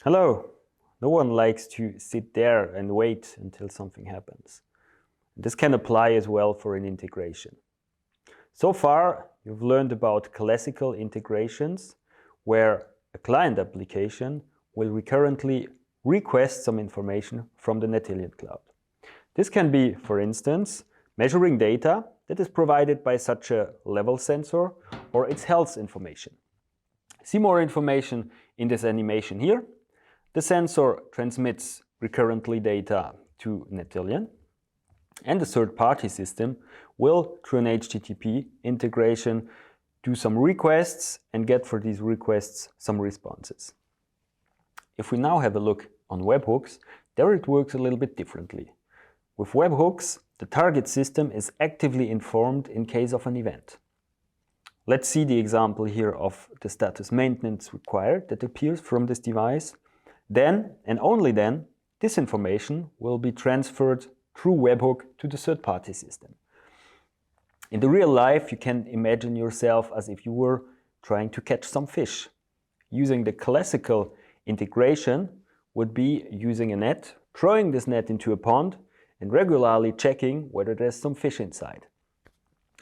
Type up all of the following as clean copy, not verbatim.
Hello! No one likes to sit there and wait until something happens. This can apply as well for an integration. So far, you've learned about classical integrations, where a client application will recurrently request some information from the Netillion cloud. This can be, for instance, measuring data that is provided by such a level sensor or its health information. See more information in this animation here. The sensor transmits recurrently data to Netillion, and the third-party system will, through an HTTP integration, do some requests and get for these requests some responses. If we now have a look on webhooks, there it works a little bit differently. With webhooks, the target system is actively informed in case of an event. Let's see the example here of the status maintenance required that appears from this device. Then, and only then, this information will be transferred through webhook to the third-party system. In the real life, you can imagine yourself as if you were trying to catch some fish. Using the classical integration would be using a net, throwing this net into a pond, and regularly checking whether there's some fish inside.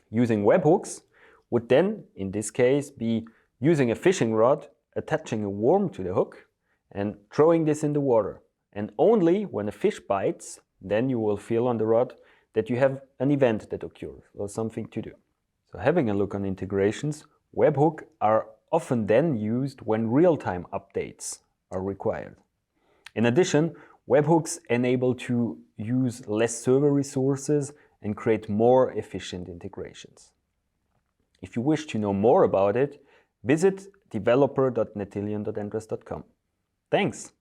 Using webhooks would then, in this case, be using a fishing rod, attaching a worm to the hook, and throwing this in the water. And only when a fish bites, then you will feel on the rod that you have an event that occurs or something to do. So having a look on integrations, webhooks are often then used when real-time updates are required. In addition, webhooks enable to use less server resources and create more efficient integrations. If you wish to know more about it, visit developer.netillion.ntrest.com. Thanks!